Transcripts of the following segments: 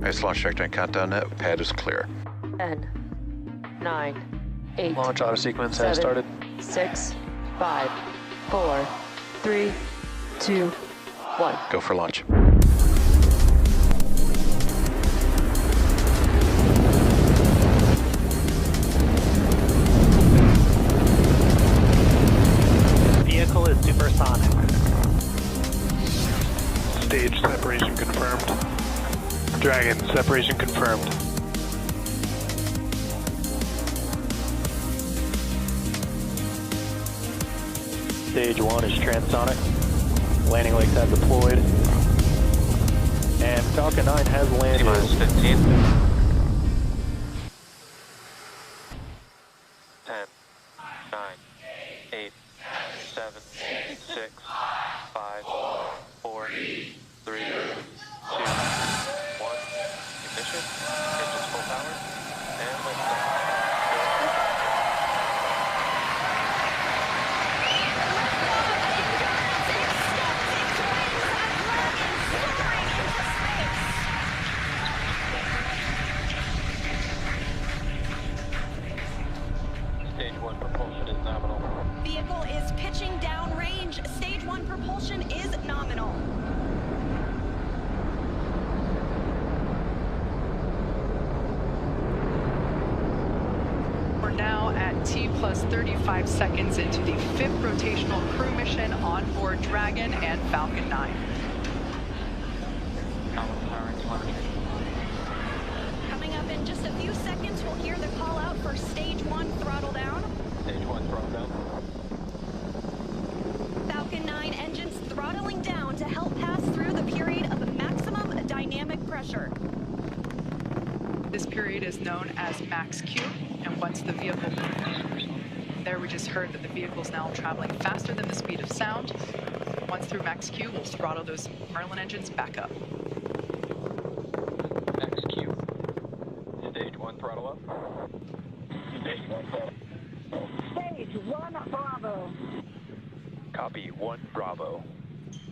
Nice launch trajectory and countdown net. Pad is clear. 10, 9, 8. Launch auto sequence has 7, started. 6, 5, 4, 3, 2, 1. Go for launch. Vehicle is supersonic. Stage separation confirmed. Dragon, separation confirmed. Stage 1 is transonic. Landing legs have deployed. And Falcon 9 has landed. T-minus 15. 10, 9, 8, 7, 6, 5, 4, 3, 2, 1. Ignition. Engines full power. And liftoff. Stage 1 propulsion is nominal. Vehicle is pitching downrange. Stage 1 propulsion is nominal. We're now at T plus 35 seconds into the 5th rotational crew mission on board Dragon and Falcon 9. Coming up in just a few seconds, we'll hear the call out for Stage 1 throttle down. Stage 1 throttle down. Falcon 9 engines throttling down to help pass through the period of maximum dynamic pressure. This period is known as max Q, and once the vehicle... There we just heard that the vehicle is now traveling faster than the speed of sound. Once through max Q, we'll throttle those Merlin engines back up. Max Q. Stage 1 throttle up. Stage 1 throttle. Stage 1 Bravo. Copy 1 Bravo.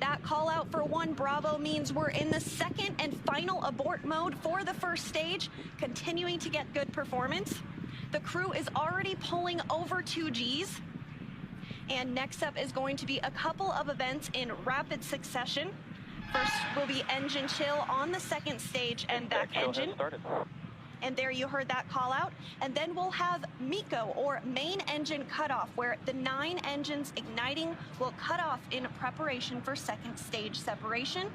That call out for 1 Bravo means we're in the second and final abort mode for the first stage, continuing to get good performance. The crew is already pulling over 2 Gs. And next up is going to be a couple of events in rapid succession. First will be engine chill on the second stage and back engine. And there you heard that call out. And then we'll have MECO, or main engine cutoff, where the 9 engines igniting will cut off in preparation for second stage separation.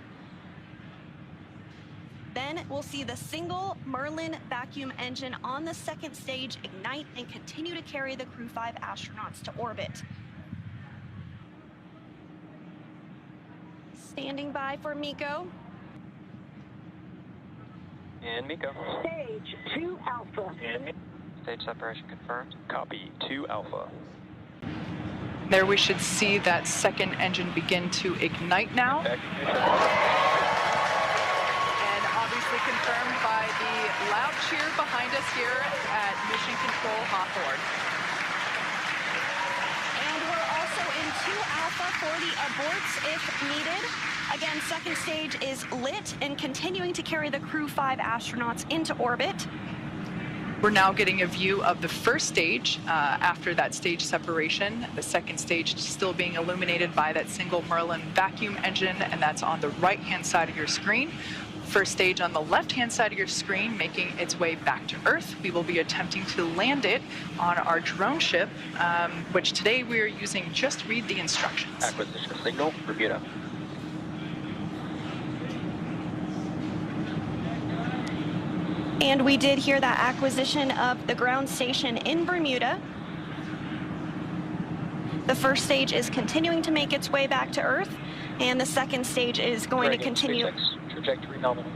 Then we'll see the single Merlin vacuum engine on the second stage ignite and continue to carry the Crew 5 astronauts to orbit. Standing by for MECO. And MECO. Stage 2 Alpha. Stage separation confirmed. Copy 2 Alpha. There we should see that second engine begin to ignite now. And obviously confirmed by the loud cheer behind us here at Mission Control Hawthorne. And we're also in 2 Alpha for the aborts if needed. Again, second stage is lit and continuing to carry the Crew 5 astronauts into orbit. We're now getting a view of the first stage after that stage separation. The second stage still being illuminated by that single Merlin vacuum engine, and that's on the right-hand side of your screen. First stage on the left-hand side of your screen making its way back to Earth. We will be attempting to land it on our drone ship, which today we are using Just Read the Instructions. Acquisition signal, Bermuda. And we did hear that acquisition of the ground station in Bermuda. The first stage is continuing to make its way back to Earth, and the second stage is going to continue. Trajectory nominal.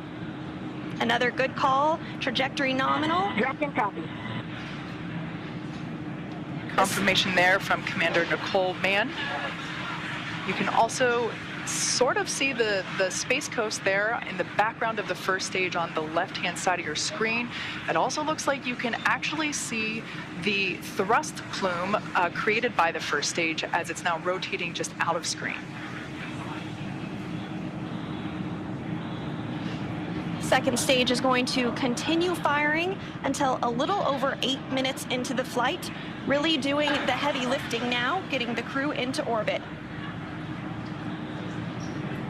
Another good call, trajectory nominal. Dragon copy. Confirmation there from Commander Nicole Mann. You can also sort of see the Space Coast there in the background of the first stage on the left-hand side of your screen. It also looks like you can actually see the thrust plume created by the first stage as it's now rotating just out of screen. Second stage is going to continue firing until a little over 8 minutes into the flight, really doing the heavy lifting now, getting the crew into orbit.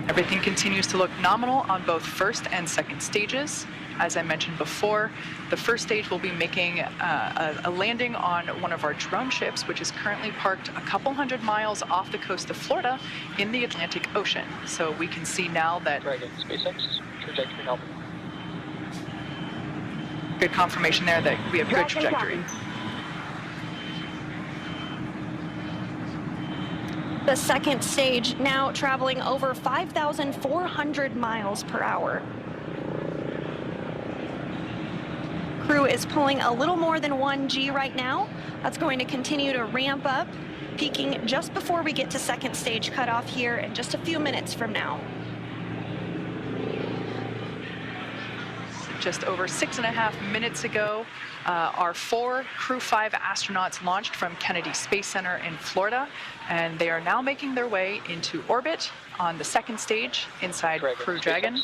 Everything continues to look nominal on both first and second stages. As I mentioned before, the first stage will be making a landing on one of our drone ships, which is currently parked a couple hundred miles off the coast of Florida in the Atlantic Ocean. So we can see now that... Dragon, SpaceX, trajectory help. Good confirmation there that we have good trajectory. The second stage now traveling over 5,400 miles per hour. Crew is pulling a little more than 1G right now. That's going to continue to ramp up, peaking just before we get to second stage cutoff here in just a few minutes from now. Just over 6.5 minutes ago, our 4 Crew 5 astronauts launched from Kennedy Space Center in Florida, and they are now making their way into orbit on the second stage inside Crew Dragon,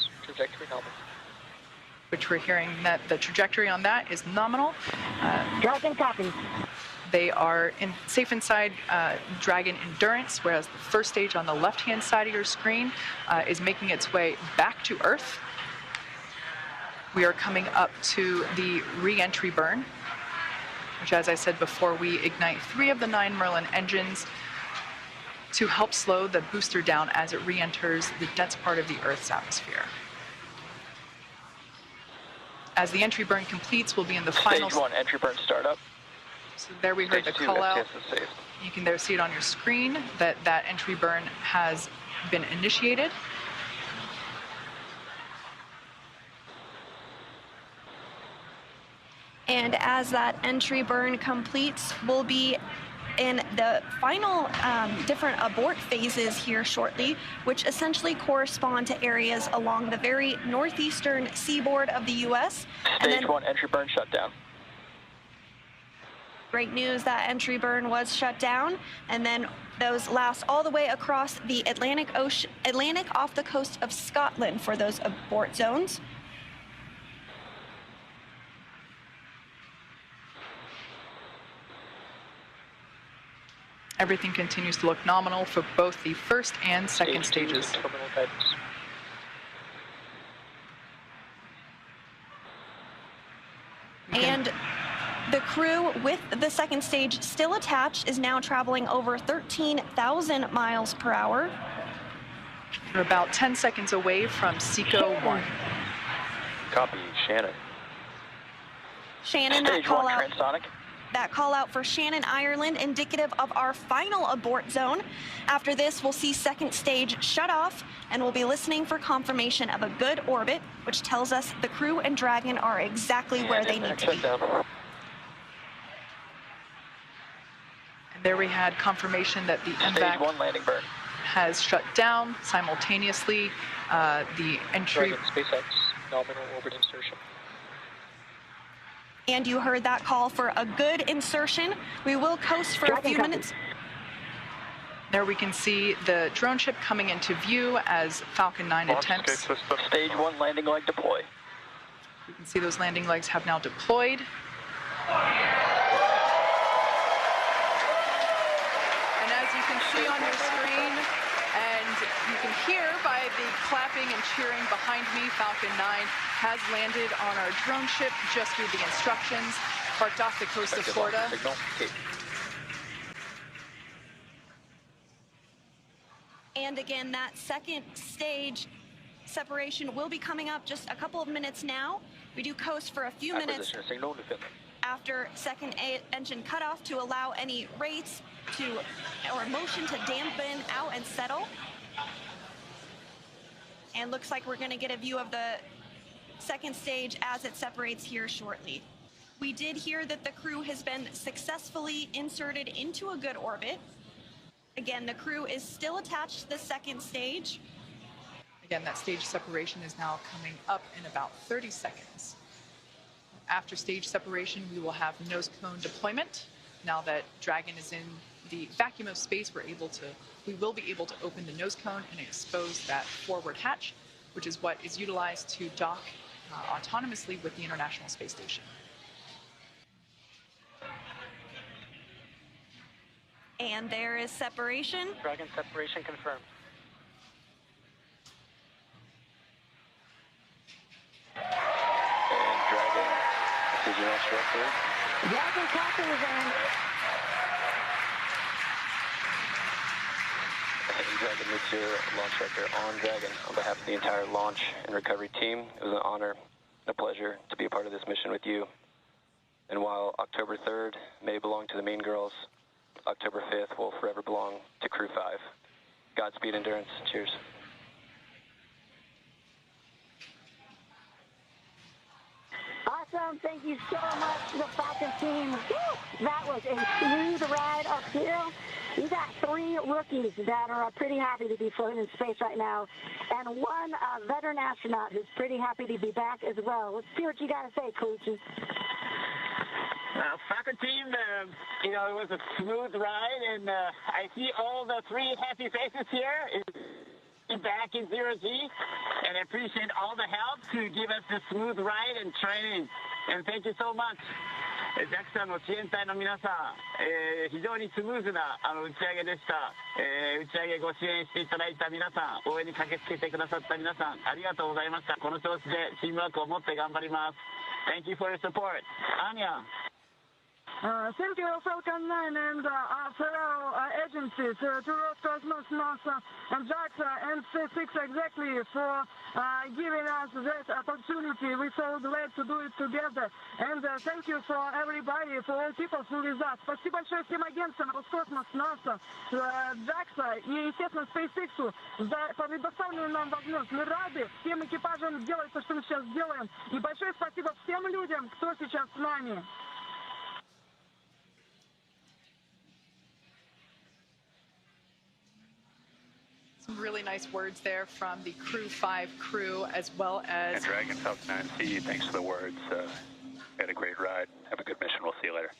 which we're hearing that the trajectory on that is nominal. Dragon copy. They are safe inside Dragon Endurance, whereas the first stage on the left-hand side of your screen is making its way back to Earth. We are coming up to the re-entry burn, which, as I said before, we ignite 3 of the 9 Merlin engines to help slow the booster down as it re-enters the dense part of the Earth's atmosphere. As the entry burn completes, we'll be in the final... Stage 1, entry burn startup. So there we heard the call out. You can there see it on your screen that that entry burn has been initiated. And as that entry burn completes, we'll be in the final different abort phases here shortly, which essentially correspond to areas along the very northeastern seaboard of the U.S. Stage 1, entry burn shut down. Great news, that entry burn was shut down, and then those last all the way across the Atlantic off the coast of Scotland for those abort zones. Everything continues to look nominal for both the first and second stages. And the crew with the second stage still attached is now traveling over 13,000 miles per hour. We're about 10 seconds away from SECO 1. Copy, Shannon. Shannon, Stage 1, transonic. That call out for Shannon, Ireland, indicative of our final abort zone. After this, we'll see second stage shut off, and we'll be listening for confirmation of a good orbit, which tells us the crew and Dragon are exactly where they need to be. And there we had confirmation that the MVAC Stage 1 landing burn has shut down simultaneously. The entry... Dragon, SpaceX, nominal orbit insertion. And you heard that call for a good insertion. We will coast for a few minutes. There we can see the drone ship coming into view as Falcon 9 attempts. Stage 1 landing leg deploy. You can see those landing legs have now deployed. And as you can see on your screen, and you can hear by the clapping and cheering behind me, Falcon 9 has landed on our drone ship just through the instructions, parked off the coast of Florida. And again, that second stage separation will be coming up just a couple of minutes now. We do coast for a few minutes after second engine cutoff to allow any rates or motion to dampen out and settle. And looks like we're going to get a view of the second stage as it separates here shortly. We did hear that the crew has been successfully inserted into a good orbit. Again, the crew is still attached to the second stage. Again, that stage separation is now coming up in about 30 seconds. After stage separation, we will have nose cone deployment. Now that Dragon is in the vacuum of space, we will be able to open the nose cone and expose that forward hatch, which is what is utilized to dock autonomously with the International Space Station. And there is separation. Dragon separation confirmed. And Dragon, this is your launch director. Dragon copy is in. And Dragon, this is your launch director on Dragon. On behalf of the entire launch and recovery team, it was an honor and a pleasure to be a part of this mission with you. And while October 3rd may belong to the Mean Girls, October 5th will forever belong to Crew 5. Godspeed, Endurance. Cheers. Awesome. Thank you so much to the Falcon team. Woo! That was a smooth ride uphill. You got 3 rookies that are pretty happy to be floating in space right now, and 1 veteran astronaut who's pretty happy to be back as well. Let's see what you got to say, Coochie. Falcon team, it was a smooth ride, and I see all the 3 happy faces here. Back in 0G, and I appreciate all the help to give us the smooth ride and training. And thank you so much. JAXA の支援隊の皆さん、非常にスムーズな打ち上げでした。打ち上げご支援していただいた皆さん、応援に駆けつけてくださった皆さん、ありがとうございました。この調子でチームワークを持って頑張ります。Thank you for your support. Anya. Thank you, Falcon 9 and fellow agencies, to Roscosmos, NASA, and JAXA, and Spacex exactly for giving us that opportunity. We're so glad to do it together. And thank you for everybody, for all people who with us. Спасибо большое всем агентствам Роскосмос, NASA, JAXA и, естественно, Spacex за предоставленную нам возможность. Мы рады всем экипажам делать то, что мы сейчас делаем. И большое спасибо всем людям, кто сейчас с нами. Some really nice words there from the Crew 5 crew, as well as... And Dragon Falcon 9, see you. Thanks for the words. Had a great ride. Have a good mission. We'll see you later.